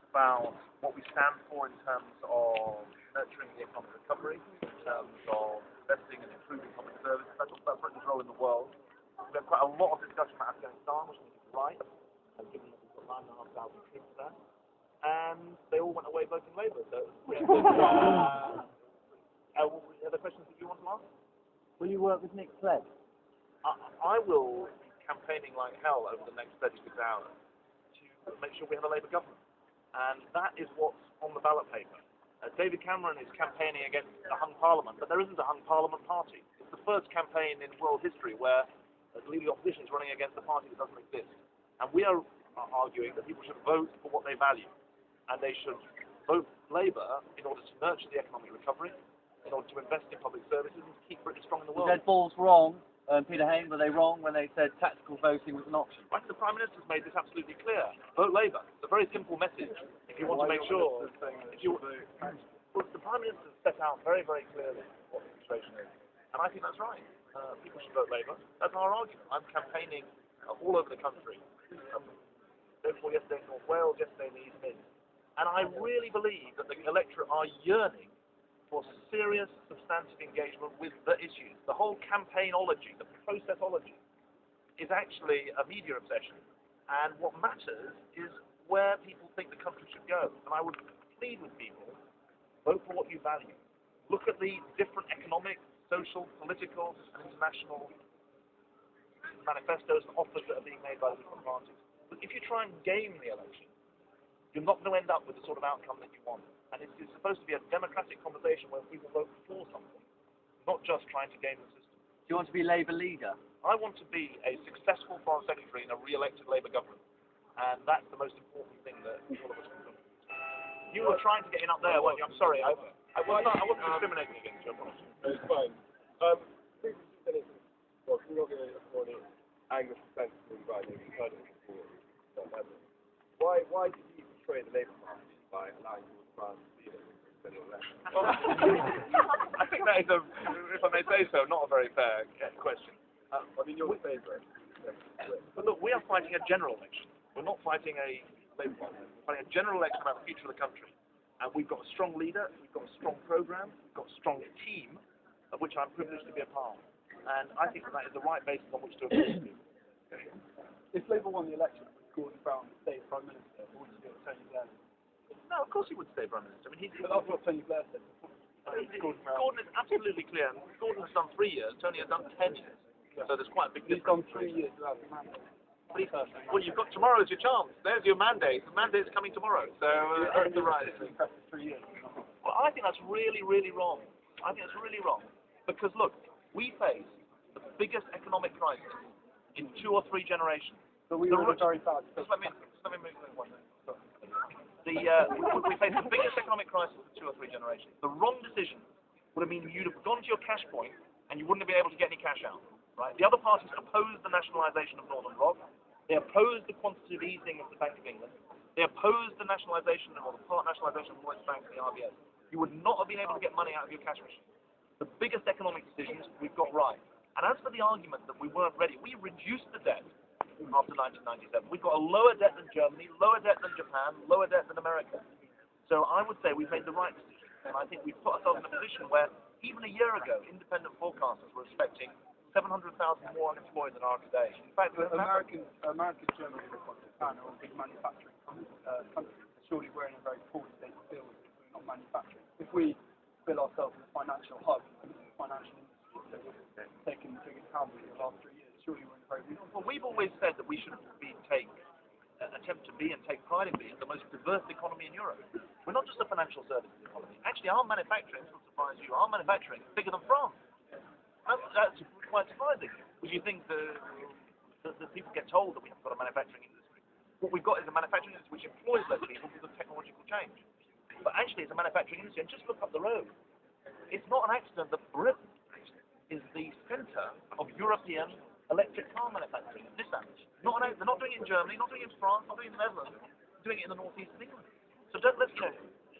about what we stand for in terms of nurturing the economic recovery, in terms of investing and improving public services. I talk about Britain's role in the world. We've had quite a lot of discussion about Afghanistan, which I think is right, and given that we've got 9,500 troops there. And they all went away voting Labour. So, other questions that you want to ask? Will you work with Nick Clegg? I will be campaigning like hell over the next 36 hours to make sure we have a Labour government. And that is what's on the ballot paper. David Cameron is campaigning against a hung parliament, but there isn't a hung parliament party. It's the first campaign in world history where the leading opposition is running against a party that doesn't exist. And we are arguing that people should vote for what they value. And they should vote Labour in order to nurture the economic recovery, in order to invest in public services and to keep Britain strong in the world. Ed Balls wrong. Peter Hain, were they wrong when they said tactical voting was an option? I think the Prime Minister's made this absolutely clear. Vote Labour. It's a very simple message. If you want to make sure... Well, the Prime Minister set out very, very clearly what the situation is. And I think that's right. People should vote Labour. That's our argument. I'm campaigning all over the country. Day before yesterday in North Wales, yesterday in the East Midlands. And I really believe that the electorate are yearning for serious, substantive engagement with the issues. The whole campaignology, the processology, is actually a media obsession. And what matters is where people think the country should go. And I would plead with people, vote for what you value. Look at the different economic, social, political, and international manifestos and offers that are being made by the different parties. But if you try and game the election, you're not going to end up with the sort of outcome that you want. And it's supposed to be a democratic conversation where people vote for something, not just trying to game the system. Do you want to be Labour leader? I want to be a successful Foreign Secretary in a re-elected Labour government. And that's the most important thing that all of us can do. You were trying to get in up there, weren't you? I'm sorry. I wasn't discriminating against you, I promise you. It's fine. Well, we're not going to afford it. Angus Spencer, right, you've heard it before. Why did you betray the Labour Party by allowing you to be a federal election? I think that is, if I may say so, not a very fair question. I mean, you're the favourite. But look, we are fighting a general election. We're not fighting a Labour Party. We're fighting a general election about the future of the country. And we've got a strong leader, we've got a strong programme, we've got a strong team, of which I'm privileged to be a part. And I think that is the right basis on which to approach people. If Labour won the election, would Gordon Brown stay Prime Minister, or would you do it Tony Blair? No, of course he would stay Prime Minister. I mean, But that's what Tony Blair said. Gordon is absolutely clear. Gordon has done 3 years, Tony has done 10 years. So there's quite a big He's difference. done 3 years without the mandate. Well, you've got tomorrow's your chance. There's your mandate. The mandate's coming tomorrow. So that's the right. Impressive 3 years. Well, I think that's really, really wrong. I think that's really wrong. Because look, we face the biggest economic crisis in 2 or 3 generations. But we were very bad. Just let me move on one minute. We face the biggest economic crisis in 2 or 3 generations. The wrong decision would have mean you'd have gone to your cash point and you wouldn't have been able to get any cash out. Right? The other parties opposed the nationalisation of Northern Rock. They opposed the quantitative easing of the Bank of England. They opposed the nationalisation or the part nationalisation of the Lloyds Bank and the RBS. You would not have been able to get money out of your cash machine. The biggest economic decisions we've got right. And as for the argument that we weren't ready, we reduced the debt after 1997. We've got a lower debt than Germany, lower debt than Japan, lower debt than America. So I would say we've made the right decision. And I think we've put ourselves in a position where even a year ago, independent forecasters were expecting 700,000 more unemployed than are today. In fact, American, Germany, and Japan are all big manufacturing countries. Surely we're in a very poor state of build if we're not manufacturing. If we build ourselves as a financial hub, and the financial industry that we've taken account of the last 3 years, surely we're in a very weak state. Well, we've always said that we should attempt to be and take pride in being the most diverse economy in Europe. We're not just a financial services economy. Actually, our manufacturing, this will surprise you, our manufacturing is bigger than France. That's quite surprising, because you think the people get told that we haven't got a manufacturing industry. What we've got is a manufacturing industry which employs less people because of technological change. But actually, it's a manufacturing industry, and just look up the road. It's not an accident that Britain is the centre of European electric car manufacturing. They're not doing it in Germany, not doing it in France, not doing it in the Netherlands, they're doing it in the northeast of England. So let's,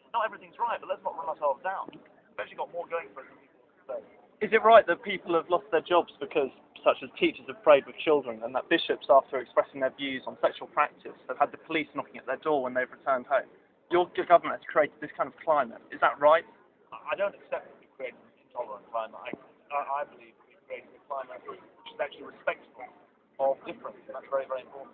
not everything's right, but let's not run ourselves down. We've actually got more going for us than people say. Is it right that people have lost their jobs because, such as teachers have prayed with children, and that bishops, after expressing their views on sexual practice, have had the police knocking at their door when they've returned home? your government has created this kind of climate. Is that right? I don't accept that we've created an intolerant climate. I believe that we've created a climate which is actually respectful of difference, and that's very, very important.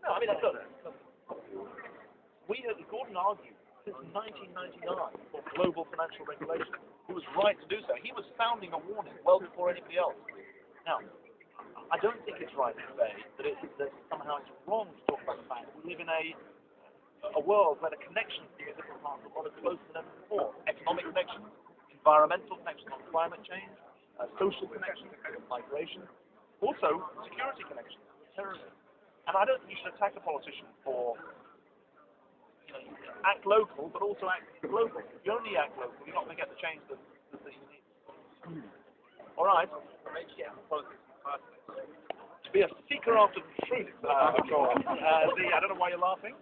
No, I mean, look, Gordon argued since 1999 for global financial regulation. He was right to do so. He was sounding a warning well before anybody else. Now, I don't think it's right to say that somehow it's wrong to talk about the fact that we live in a world where the connections between different parts of the world are closer than ever before. Economic connections, environmental connections on climate change, social connections, migration, also security connections, terrorism. And I don't think you should attack a politician for act local, but also act global. If you only act local, you're not going to get the change that you need. All right. To be a seeker after the truth, of course. I don't know why you're laughing.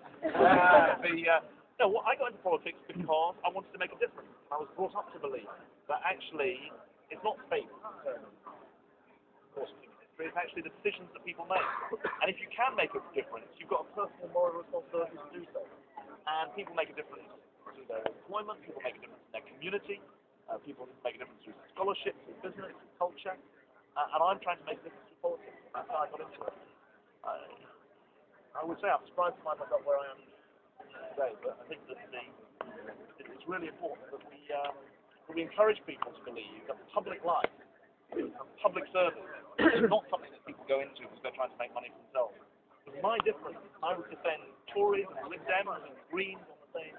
No, well, I got into politics because I wanted to make a difference. I was brought up to believe that actually it's not fate. It's actually the decisions that people make. And if you can make a difference, you've got a personal moral responsibility to do so. And people make a difference through their employment, people make a difference in their community, people make a difference through scholarship, through business, through culture. And I'm trying to make a difference through politics. That's how I got into it. I would say I'm surprised to find myself where I am today, but I think that it's really important that we encourage people to believe that public life, public service, is not something that people go into because they're trying to make money for themselves. With my difference, I would defend Tories and Lib Dems and Greens on the same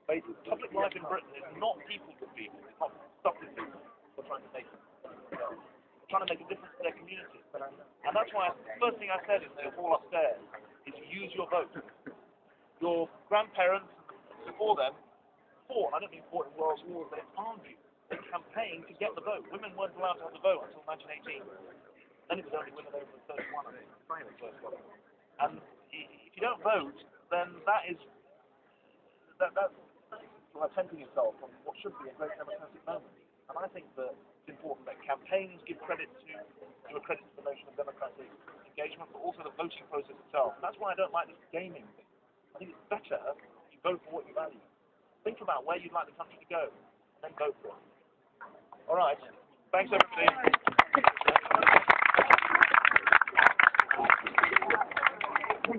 basis. Public life in Britain is not people to people, it's not stuff with people who are trying to make themselves. They're trying to make a difference to their community. And that's why the first thing I said in the hall upstairs is use your vote. Your grandparents, before them, fought, I don't mean fought in world wars, but argued, they campaigned to get the vote. Women weren't allowed to have the vote until 1918. Then it was only women over 31, I think, the first one. And if you don't vote, then that's tempting yourself on what should be a great democratic moment. And I think that it's important that campaigns give credit to the notion of democratic engagement, but also the voting process itself. And that's why I don't like this gaming thing. I think it's better you vote for what you value. Think about where you'd like the country to go, and then vote for it. All right. Thanks, everybody.